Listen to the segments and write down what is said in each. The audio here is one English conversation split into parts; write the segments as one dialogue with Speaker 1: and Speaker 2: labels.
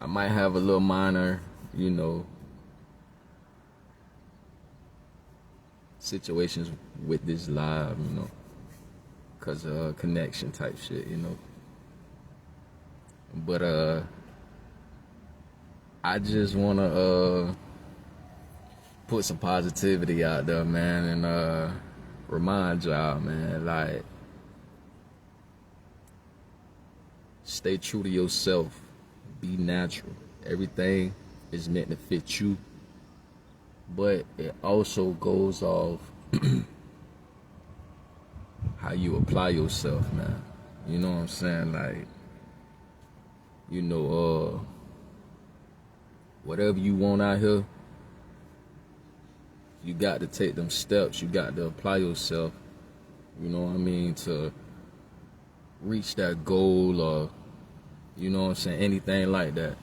Speaker 1: I might have a little minor, situations with this live, cause of connection type shit. But I just wanna put some positivity out there, man, and remind y'all, man, like, stay true to yourself. Be natural. Everything is meant to fit you, but it also goes off how you apply yourself, man. You know what I'm saying? Like, whatever you want out here, you got to take them steps. You got to apply yourself, to reach that goal, or, anything like that.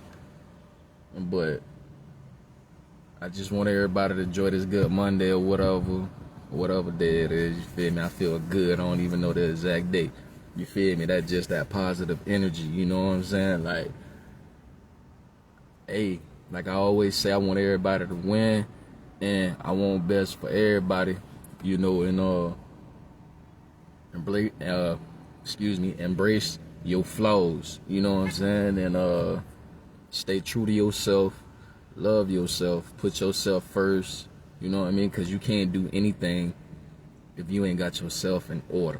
Speaker 1: But I just want everybody to enjoy this good Monday, or whatever day it is, you feel me? I feel good. I don't even know the exact date. You feel me? That's just that positive energy, you know what I'm saying? Like, hey, like I always say, I want everybody to win, and I want best for everybody, and embrace your flaws, you know what I'm saying? And stay true to yourself, love yourself, put yourself first, you know what I mean? Because you can't do anything if you ain't got yourself in order.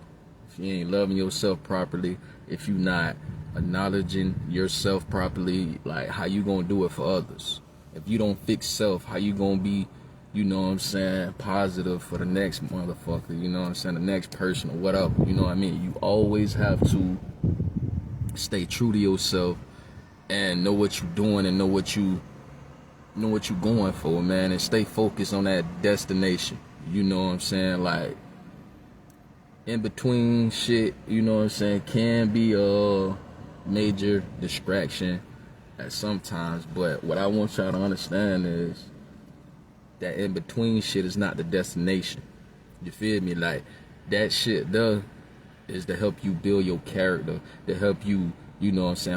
Speaker 1: If you ain't loving yourself properly, if you not acknowledging yourself properly, like, how you gonna do it for others? If you don't fix self, how you gonna be, positive for the next motherfucker, the next person or whatever, you know what I mean? You always have to stay true to yourself and know what you're doing, and know what you're going for, man, and stay focused on that destination. You know what I'm saying? Like, in between shit, can be a major distraction at sometimes. But what I want y'all to understand is that in between shit is not the destination. You feel me? Like, that shit there is to help you build your character, to help you,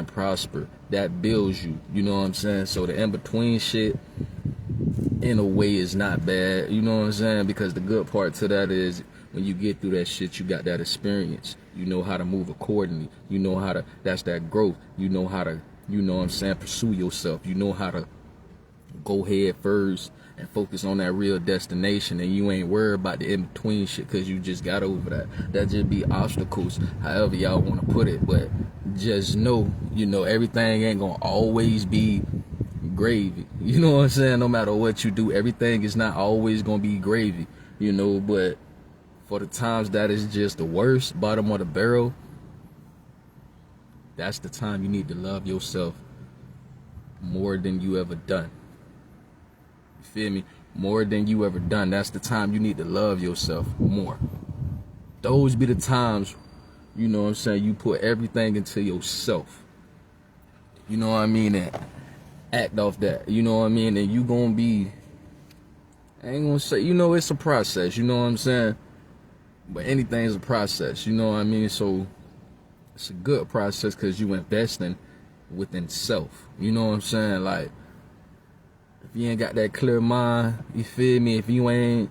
Speaker 1: prosper. That builds you, you know what I'm saying? So the in between shit, in a way, is not bad, you know what I'm saying? Because the good part to that is, when you get through that shit, you got that experience. You know how to move accordingly. You know how to, that's that growth. You know how to, pursue yourself. You know how to go head first and focus on that real destination, and you ain't worried about the in-between shit, because you just got over that. That just be obstacles, however y'all want to put it. But just know, everything ain't gonna always be gravy. You know what I'm saying? No matter what you do, everything is not always gonna be gravy, but for the times that is just the worst, bottom of the barrel, that's the time you need to love yourself more than you ever done. You feel me? More than you ever done. That's the time you need to love yourself more. Those be the times, you put everything into yourself. You know what I mean? And act off that. You know what I mean? And you gonna be, I ain't gonna say, it's a process. You know what I'm saying? But anything's a process. You know what I mean? So it's a good process, because you investing within self. You know what I'm saying? Like, if you ain't got that clear mind, you feel me? If you ain't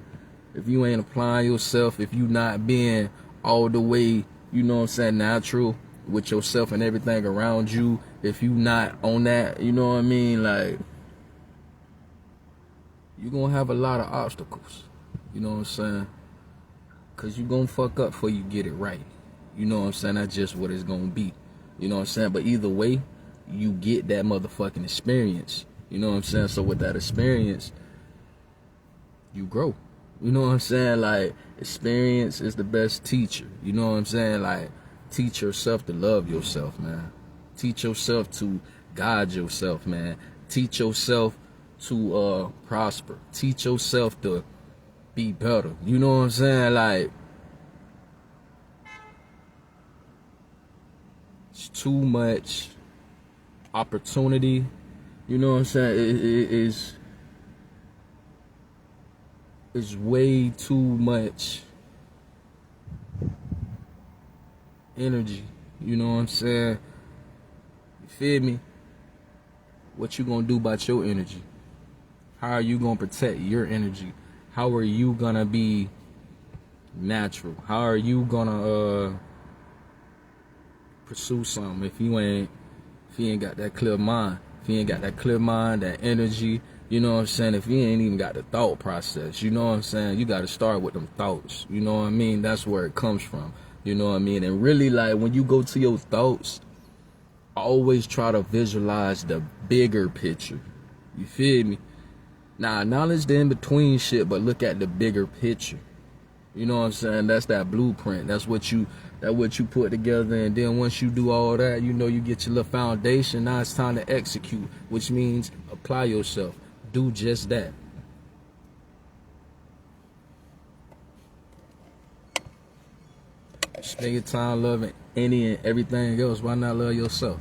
Speaker 1: applying yourself, if you not being all the way, natural with yourself and everything around you, if you not on that, you know what I mean? Like, you gonna have a lot of obstacles. You know what I'm saying? Because you gonna fuck up before you get it right. You know what I'm saying? That's just what it's gonna be. You know what I'm saying? But either way, you get that motherfucking experience. You know what I'm saying? So with that experience, you grow. You know what I'm saying? Like, experience is the best teacher. You know what I'm saying? Like, teach yourself to love yourself, man. Teach yourself to guide yourself, man. Teach yourself to prosper. Teach yourself to be better. You know what I'm saying? Like, it's too much opportunity. You know what I'm saying? It's way too much energy. You know what I'm saying? You feel me? What you gonna do about your energy? How are you gonna protect your energy? How are you gonna be natural? How are you gonna pursue something if you ain't got that clear mind? If you ain't got that clear mind, that energy, you know what I'm saying? If you ain't even got the thought process, you know what I'm saying? You gotta start with them thoughts. You know what I mean? That's where it comes from. You know what I mean? And really, like, when you go to your thoughts, always try to visualize the bigger picture. You feel me? Now, acknowledge the in-between shit, but look at the bigger picture. You know what I'm saying? That's that blueprint. That's what you put together. And then once you do all that, you know, you get your little foundation. Now it's time to execute, which means apply yourself. Do just that. Spend your time loving any and everything else. Why not love yourself?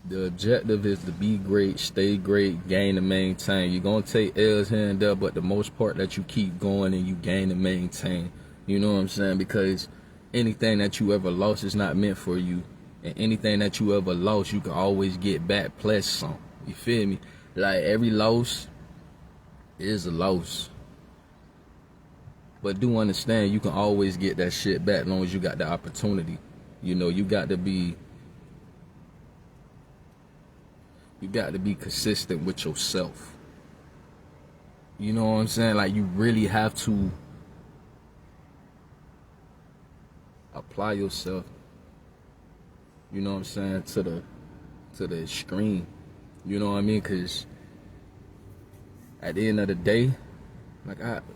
Speaker 1: The objective is to be great, stay great, gain and maintain. You're going to take L's here and there, but the most part that you keep going and you gain and maintain. You know what I'm saying? Because anything that you ever lost is not meant for you. And anything that you ever lost, you can always get back plus some. You feel me? Like, every loss is a loss. But do understand, you can always get that shit back as long as you got the opportunity. You know, you got to be consistent with yourself. You know what I'm saying? Like, you really have to apply yourself, you know what I'm saying, to the extreme. You know what I mean? Because at the end of the day,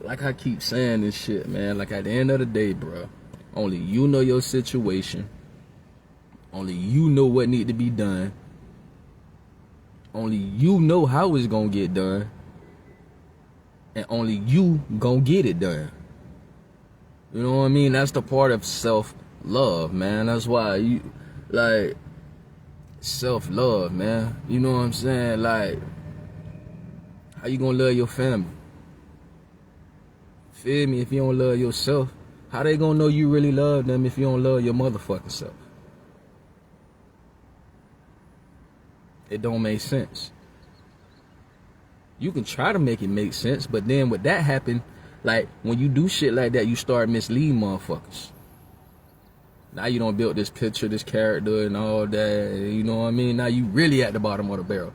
Speaker 1: like I keep saying this shit, man, like, at the end of the day, bro, only you know your situation. Only you know what need to be done. Only you know how it's gonna get done. And only you gonna get it done. You know what I mean? That's the part of self-love, man. That's why you, like, self-love, man. You know what I'm saying? Like, how you gonna love your family? Feel me? If you don't love yourself, how they gonna know you really love them if you don't love your motherfucking self? It don't make sense. You can try to make it make sense, but then with that happen, like, when you do shit like that, you start misleading motherfuckers. Now you don't build this picture, this character, and all that. You know what I mean? Now you really at the bottom of the barrel,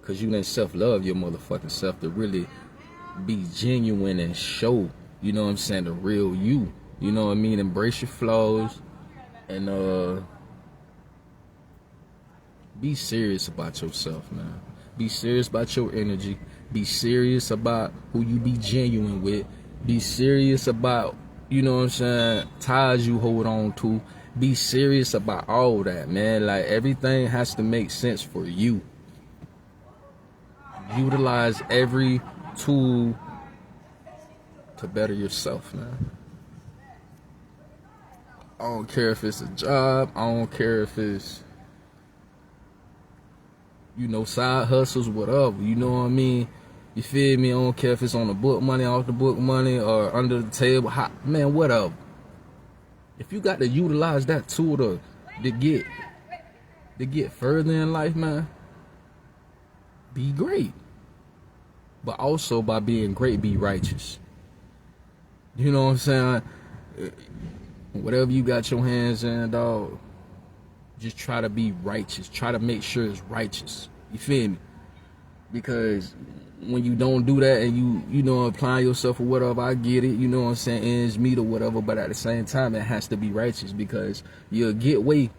Speaker 1: cause you didn't self-love your motherfucking self to really be genuine and show, you know what I'm saying, the real you. You know what I mean? Embrace your flaws and be serious about yourself, man. Be serious about your energy. Be serious about who you be genuine with. Be serious about, you know what I'm saying, ties you hold on to. Be serious about all that, man. Like, everything has to make sense for you. Utilize every tool to better yourself, man. I don't care if it's a job. I don't care if it's, you know, side hustles, whatever. You know what I mean? You feel me? I don't care if it's on the book money, off the book money, or under the table. Man, whatever. If you got to utilize that tool to get further in life, man, be great. But also, by being great, be righteous. You know what I'm saying? Whatever you got your hands in, dog, just try to be righteous. Try to make sure it's righteous. You feel me? Because when you don't do that and you know, applying yourself or whatever, I get it, you know what I'm saying, ends meet or whatever, but at the same time, it has to be righteous, because you'll get way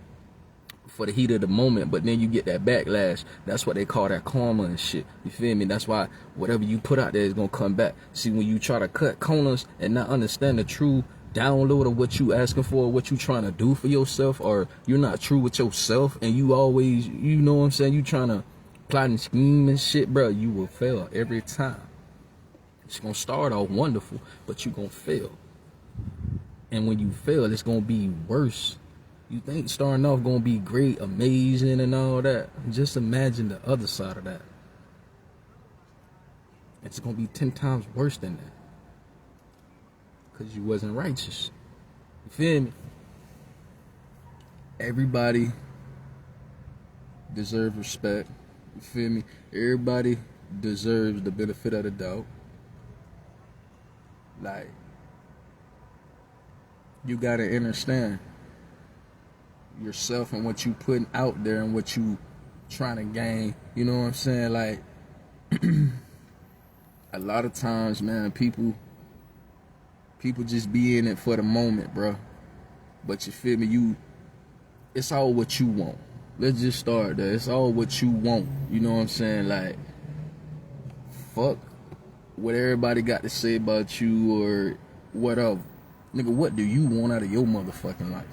Speaker 1: for the heat of the moment, but then you get that backlash. That's what they call that karma and shit. You feel me? That's why whatever you put out there is gonna come back. See, when you try to cut corners and not understand the true download of what you asking for, what you trying to do for yourself, or you're not true with yourself, and you always, you know what I'm saying, you trying to plot and scheme and shit, bro, you will fail every time. It's gonna start off wonderful, but you gonna fail. And when you fail, it's gonna be worse. You think starting off gonna be great, amazing, and all that. Just imagine the other side of that. It's gonna be 10 times worse than that, because you wasn't righteous. You feel me? Everybody deserves respect. You feel me? Everybody deserves the benefit of the doubt. Like, you gotta understand yourself and what you putting out there and what you trying to gain. You know what I'm saying? Like, a lot of times, man, people just be in it for the moment, bro. But you feel me? It's all what you want. Let's just start there. It's all what you want. You know what I'm saying? Like, fuck what everybody got to say about you or whatever. Nigga, what do you want out of your motherfucking life?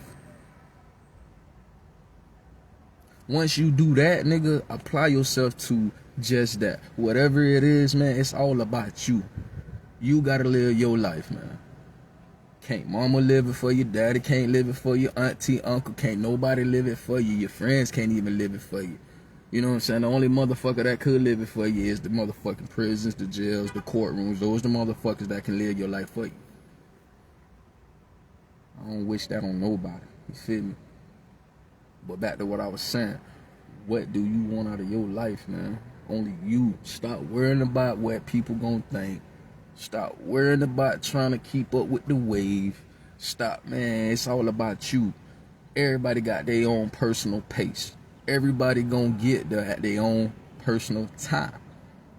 Speaker 1: Once you do that, nigga, apply yourself to just that. Whatever it is, man, it's all about you. You gotta live your life, man. Can't mama live it for you, daddy can't live it for you, auntie, uncle, can't nobody live it for you, your friends can't even live it for you. You know what I'm saying? The only motherfucker that could live it for you is the motherfucking prisons, the jails, the courtrooms. Those the motherfuckers that can live your life for you. I don't wish that on nobody. You feel me? But back to what I was saying. What do you want out of your life, man? Only you. Stop worrying about what people gonna think. Stop worrying about trying to keep up with the wave. Stop, man. It's all about you. Everybody got their own personal pace. Everybody gonna get there at their own personal time.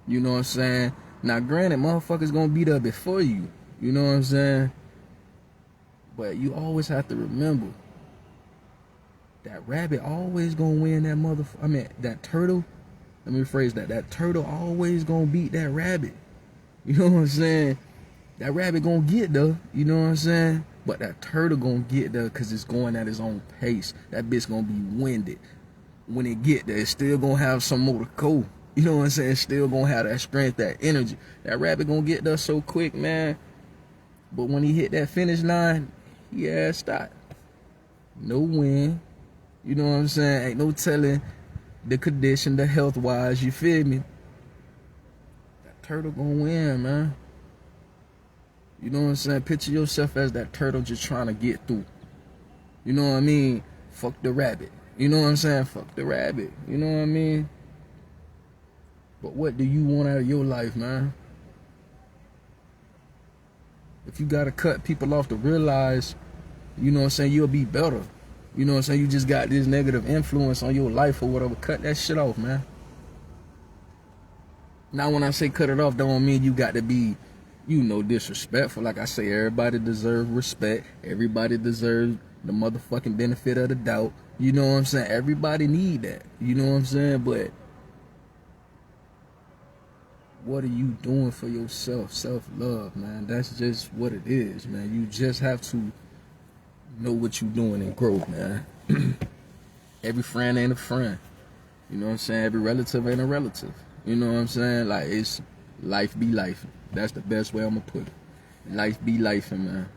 Speaker 1: You know what I'm saying? Now, granted, motherfuckers gonna be there before you. You know what I'm saying? But you always have to remember that rabbit always gonna win that that turtle. Let me rephrase that. That turtle always gonna beat that rabbit. You know what I'm saying? That rabbit gonna get there. You know what I'm saying? But that turtle gonna get there because it's going at its own pace. That bitch gonna be winded. When it get there, it's still gonna have some more to go. You know what I'm saying? It's still gonna have that strength, that energy. That rabbit gonna get there so quick, man. But when he hit that finish line, he assed out. No win. You know what I'm saying? Ain't no telling the condition, the health-wise, you feel me? That turtle gonna win, man. You know what I'm saying? Picture yourself as that turtle just trying to get through. You know what I mean? Fuck the rabbit. You know what I'm saying? Fuck the rabbit. You know what I mean? But what do you want out of your life, man? If you gotta cut people off to realize, you know what I'm saying, you'll be better. You know what I'm saying? You just got this negative influence on your life or whatever. Cut that shit off, man. Now, when I say cut it off, don't mean you got to be, disrespectful. Like I say, everybody deserves respect. Everybody deserves the motherfucking benefit of the doubt. You know what I'm saying? Everybody need that. You know what I'm saying? But what are you doing for yourself? Self-love, man. That's just what it is, man. You just have to know what you're doing and grow, man. Every friend ain't a friend. You know what I'm saying? Every relative ain't a relative. You know what I'm saying? Like, it's life be life. That's the best way I'm gonna put it. Life be life, man.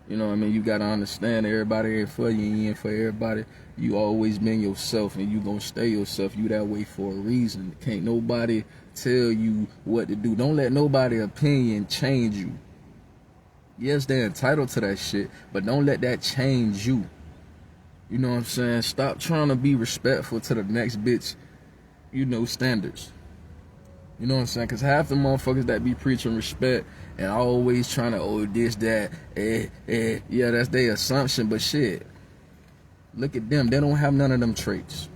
Speaker 1: You know what I mean? You gotta understand everybody ain't for you, you ain't for everybody. You always been yourself and you gonna stay yourself. You that way for a reason. Can't nobody tell you what to do. Don't let nobody's opinion change you. Yes, they're entitled to that shit, but don't let that change you. You know what I'm saying? Stop trying to be respectful to the next bitch, standards. You know what I'm saying? Because half the motherfuckers that be preaching respect and always trying to, this, that, yeah, that's their assumption, but shit. Look at them. They don't have none of them traits.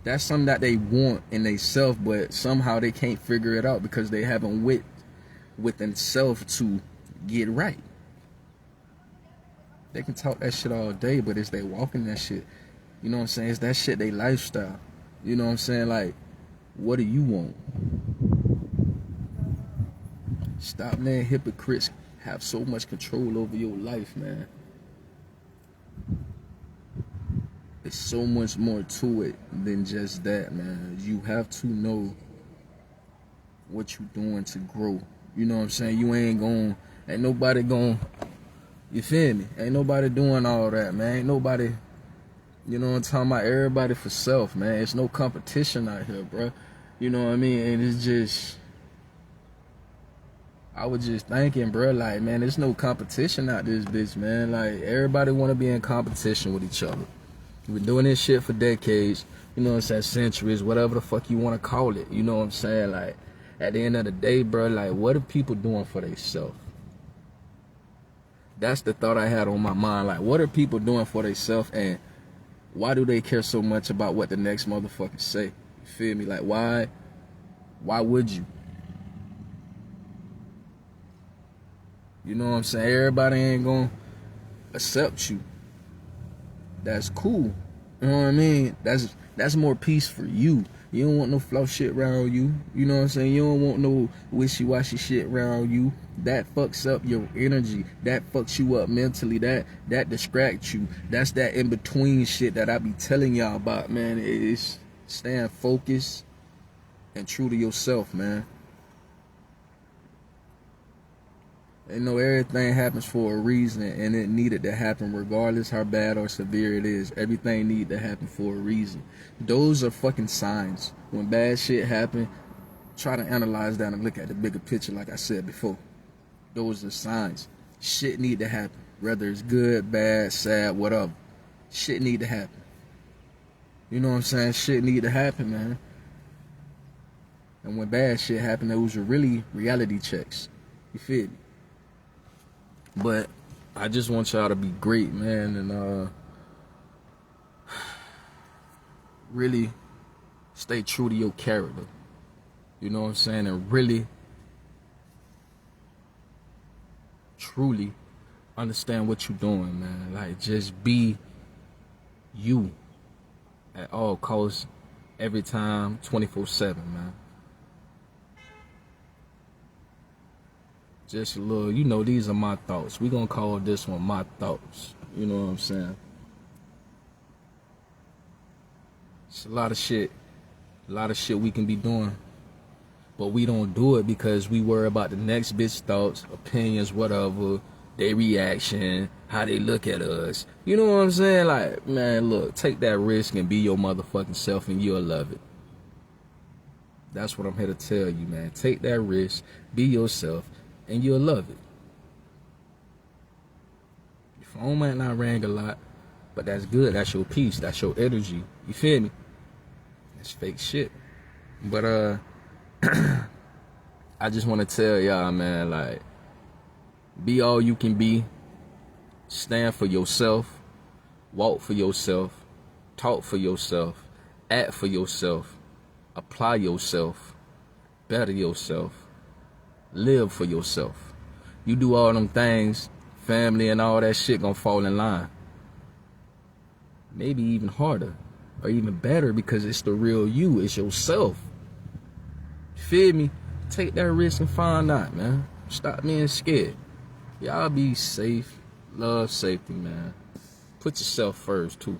Speaker 1: That's something that they want in themselves, but somehow they can't figure it out because they haven't with themselves to get right. They can talk that shit all day, but it's they walking that shit. You know what I'm saying? It's that shit they lifestyle. You know what I'm saying? Like, what do you want? Stop letting hypocrites have so much control over your life, man. There's so much more to it than just that, man. You have to know what you're doing to grow. You know what I'm saying? Ain't nobody you feel me? Ain't nobody doing all that, man. Ain't nobody, you know what I'm talking about? Everybody for self, man. It's no competition out here, bro. You know what I mean? And it's just, I was just thinking, bro, like, man, there's no competition out this bitch, man. Like, everybody want to be in competition with each other. We've been doing this shit for decades, you know what I'm saying, centuries, whatever the fuck you want to call it. You know what I'm saying? Like, at the end of the day, bro, like, what are people doing for themselves? That's the thought I had on my mind. Like, what are people doing for themselves, and why do they care so much about what the next motherfucker say? You feel me? Like, why would you? You know what I'm saying? Everybody ain't gonna accept you. That's cool. You know what I mean? That's more peace for you. You don't want no flaw shit around you. You know what I'm saying? You don't want no wishy-washy shit around you. That fucks up your energy. That fucks you up mentally. That distracts you. That's that in-between shit that I be telling y'all about, man. It's staying focused and true to yourself, man. You know, everything happens for a reason, and it needed to happen regardless how bad or severe it is. Everything need to happen for a reason. Those are fucking signs. When bad shit happen, try to analyze that and look at the bigger picture like I said before. Those are signs. Shit need to happen. Whether it's good, bad, sad, whatever. Shit need to happen. You know what I'm saying? Shit need to happen, man. And when bad shit happen, those are really reality checks. You feel me? But I just want y'all to be great, man, and really stay true to your character. You know what I'm saying? And really, truly understand what you're doing, man. Like, just be you at all costs, every time, 24/7, man. Just a little, you know, these are my thoughts. We're going to call this one my thoughts. You know what I'm saying? It's a lot of shit we can be doing. But we don't do it because we worry about the next bitch thoughts, opinions, whatever, their reaction, how they look at us. You know what I'm saying? Like, man, look, take that risk and be your motherfucking self and you'll love it. That's what I'm here to tell you, man. Take that risk, be yourself, and you'll love it. Your phone might not ring a lot, but that's good. That's your peace. That's your energy. You feel me? That's fake shit. But I just want to tell y'all, man, like, be all you can be. Stand for yourself. Walk for yourself. Talk for yourself. Act for yourself. Apply yourself. Better yourself. Live for yourself. You do all them things, family and all that shit gonna fall in line. Maybe even harder or even better because it's the real you. It's yourself. Feel me? Take that risk and find out, man. Stop being scared. Y'all be safe. Love safety, man. Put yourself first, too.